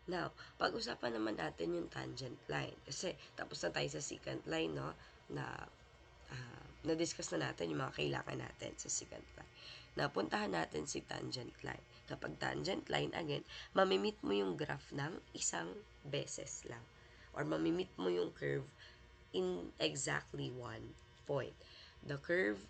Now, pag-usapan naman natin yung tangent line. Kasi, tapos na tayo sa secant line, no? Na, na-discuss na natin yung mga kailangan natin sa secant line. Napuntahan natin si tangent line. Kapag tangent line, again, mamimit mo yung graph ng isang beses lang. Or mamimit mo yung curve in exactly one point. The curve,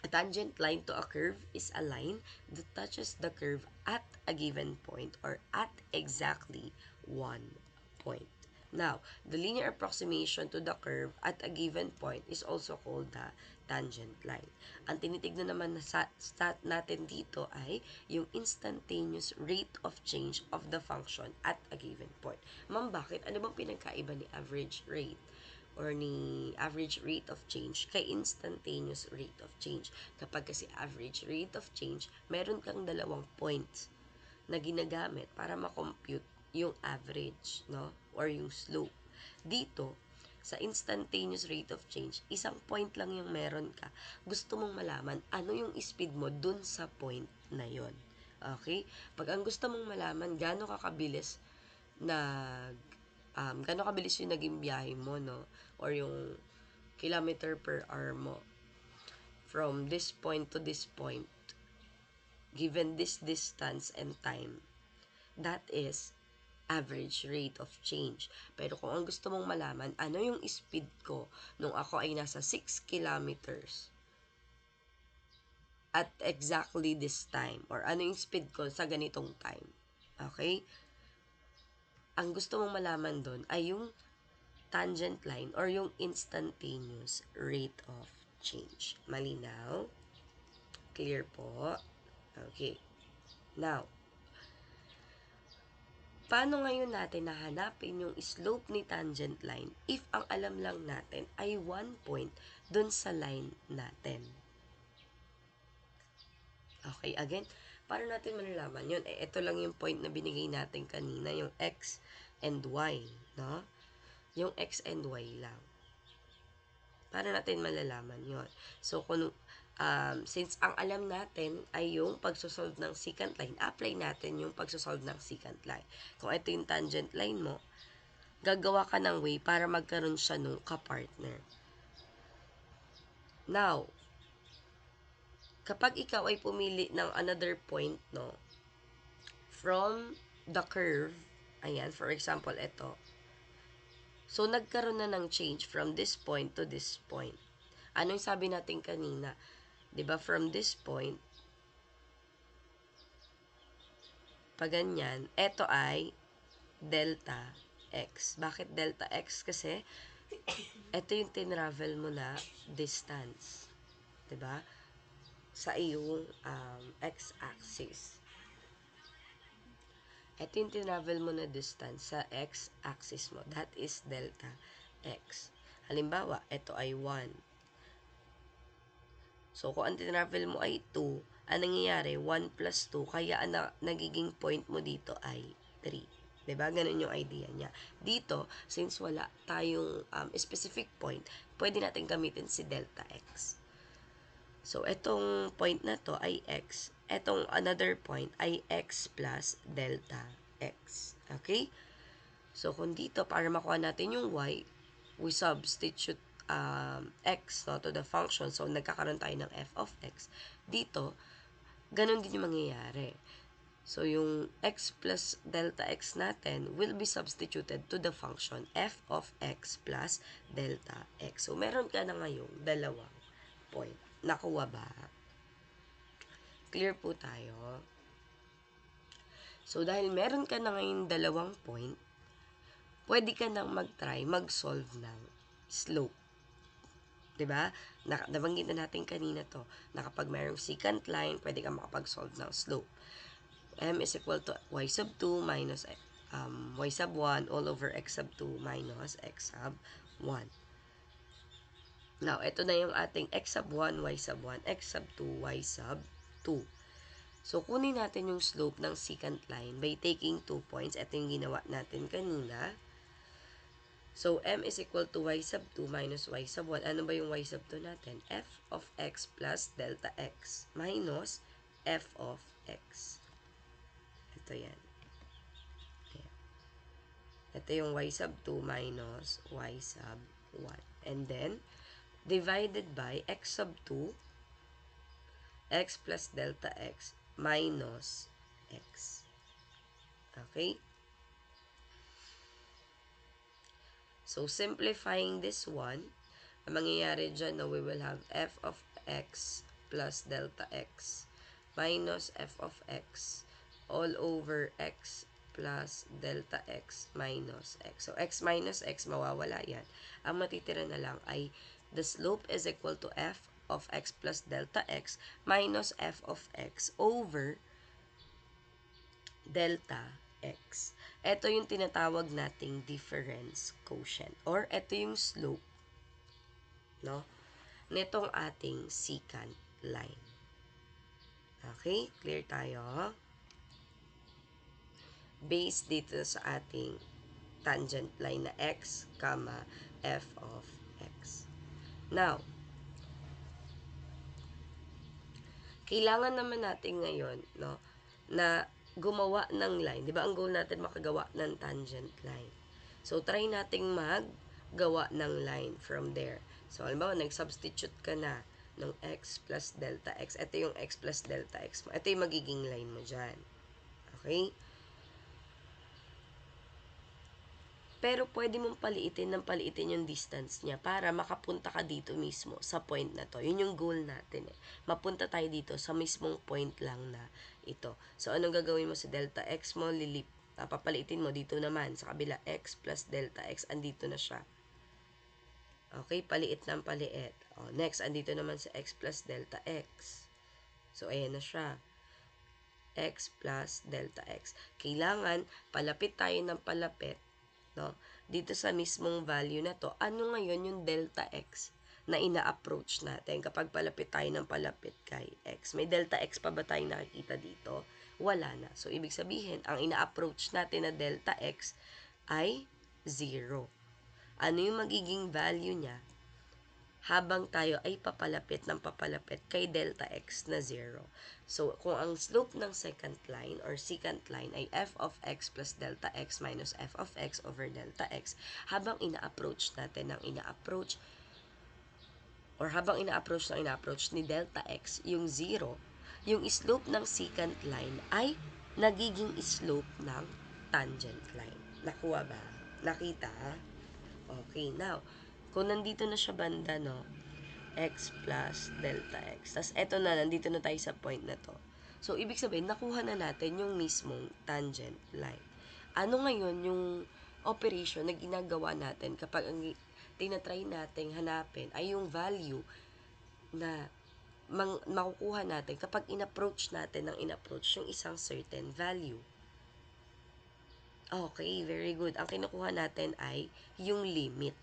a tangent line to a curve is a line that touches the curve at a given point or at exactly one point. Now, the linear approximation to the curve at a given point is also called the tangent line. Ang tinitignan naman na stat natin dito ay yung instantaneous rate of change of the function at a given point. Ma'am, bakit? Ano bang pinagkaiba ni average rate or ni average rate of change kay instantaneous rate of change? Kapag kasi average rate of change, meron kang dalawang points na ginagamit para makompute yung average, no? Or yung slope. Dito, sa instantaneous rate of change, isang point lang yung meron ka. Gusto mong malaman ano yung speed mo dun sa point na yon. Okay? Pag ang gusto mong malaman gaano ka kabilis nag gaano kabilis yung naging biyahe mo, no? Or yung kilometer per hour mo from this point to this point, given this distance and time, that is average rate of change. Pero kung ang gusto mong malaman, ano yung speed ko nung ako ay nasa 6 kilometers at exactly this time, or ano yung speed ko sa ganitong time. Okay? Ang gusto mong malaman doon ay yung tangent line or yung instantaneous rate of change. Malinaw? Clear po? Okay. Now, paano ngayon natin nahanapin yung slope ni tangent line if ang alam lang natin ay 1 point dun sa line natin? Okay, again, paano natin malalaman yun? Ito lang yung point na binigay natin kanina, yung x and y, no? Yung x and y lang. Paano natin malalaman yon? So, kung, since ang alam natin ay yung pagsosolve ng secant line, apply natin yung pagsosolve ng secant line. Kung ito yung tangent line mo, gagawa ka ng way para magkaroon siya nung kapartner. Now, kapag ikaw ay pumili ng another point, no, from the curve, ayan, for example, ito. So, nagkaroon na ng change from this point to this point. Ano yung sabi natin kanina? 'Di ba, from this point, pag ganyan, ito ay delta x. Bakit delta x? Kasi, ito yung tinravel mo na distance. 'Di ba? Sa iyong x-axis. Ito yung tinravel mo na distance sa x-axis mo. That is delta x. Halimbawa, ito ay 1. So, kung ang tinravel mo ay 2, ang nangyayari, 1 plus 2, kaya ang nagiging point mo dito ay 3. Diba? Ganun yung idea niya. Dito, since wala tayong specific point, pwede natin gamitin si delta x. So, etong point na to ay x. Etong another point ay x plus delta x. Okay? So, kung dito, para makuha natin yung y, we substitute x, no, to the function. So, nagkakaroon tayo ng f of x. Dito, ganun din yung mangyayari. So, yung x plus delta x natin will be substituted to the function f of x plus delta x. So, meron ka na ngayong dalawang point. Nakuha ba? Clear po tayo? So, dahil meron ka na ngayon dalawang point, pwede ka nang mag-try mag-solve ng slope. 'Di ba? Nabanggit na natin kanina to, na kapag mayroong secant line, pwede kang makapag-solve ng slope. M is equal to y sub 2 minus y sub 1 all over x sub 2 minus x sub 1. Now, ito na yung ating x sub 1, y sub 1, x sub 2, y sub 2. So, kunin natin yung slope ng secant line by taking 2 points. Ito yung ginawa natin kanina. So, m is equal to y sub 2 minus y sub 1. Ano ba yung y sub 2 natin? F of x plus delta x minus f of x. Ito yan. ito yung y sub 2 minus y sub 1. And then, divided by x sub 2, x plus delta x minus x. Okay? So, simplifying this one, ang mangyayari dyan na we will have f of x plus delta x minus f of x all over x plus delta x minus x. So, x minus x, mawawala yan. Ang matitira na lang ay the slope is equal to f of x plus delta x minus f of x over delta x. Ito yung tinatawag nating difference quotient or ito yung slope, no, nitong ating secant line. Okay? Clear tayo? Based dito sa ating tangent line na x, f of x. Now, kailangan naman natin ngayon, no, na gumawa ng line. Di ba ang goal natin makagawa ng tangent line? So, try nating maggawa ng line from there. So, halimbawa, nag-substitute ka na ng x plus delta x. Ito yung x plus delta x mo. Ito yung magiging line mo dyan. Okay? Pero pwede mong paliitin yung distance niya para makapunta ka dito mismo sa point na to. Yun yung goal natin eh. Mapunta tayo dito sa mismong point lang na ito. So, anong gagawin mo sa delta x mo? Papaliitin mo dito naman sa kabila x plus delta x. Andito na siya. Okay, paliit ng paliit. Next, andito naman sa x plus delta x. So, ayan na siya. X plus delta x. Kailangan, palapit tayo ng palapit, no? Dito sa mismong value na to, ano ngayon yung delta x na ina-approach natin kapag palapit tayo ng palapit kay x? May delta x pa ba tayong nakikita dito? Wala na. So, ibig sabihin, ang ina-approach natin na delta x ay 0. Ano yung magiging value niya habang tayo ay papalapit ng papalapit kay delta x na 0. So, kung ang slope ng secant line or secant line ay f of x plus delta x minus f of x over delta x, habang ina-approach natin ng ina-approach or habang ina-approach ni delta x yung 0, yung slope ng secant line ay nagiging slope ng tangent line. Nakuha ba? Nakita? Okay, now, kung nandito na siya banda, no, x plus delta x. Tapos, eto na, nandito na tayo sa point na to. So, ibig sabihin, nakuha na natin yung mismong tangent line. Ano ngayon yung operation na ginagawa natin kapag ang tinatry nating hanapin ay yung value na makukuha natin kapag in-approach natin yung isang certain value. Okay, very good. Ang kinukuha natin ay yung limit.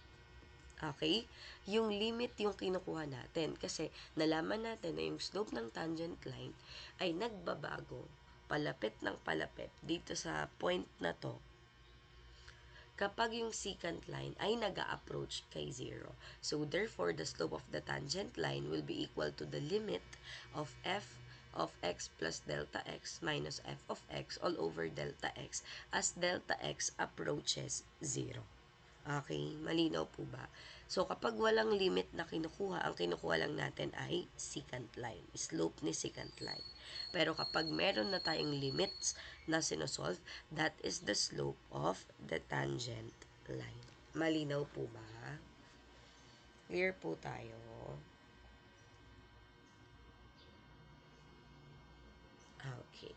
Okay? Yung limit yung kinukuha natin kasi nalaman natin na yung slope ng tangent line ay nagbabago palapit ng palapit dito sa point na to kapag yung secant line ay nag-a-approach kay 0. So, therefore, the slope of the tangent line will be equal to the limit of f of x plus delta x minus f of x all over delta x as delta x approaches 0. Okay, malinaw po ba? So, kapag walang limit na kinukuha, ang kinukuha lang natin ay secant line, slope ni secant line. Pero kapag meron na tayong limits na sinosolve, that is the slope of the tangent line. Malinaw po ba? Clear po tayo. Okay.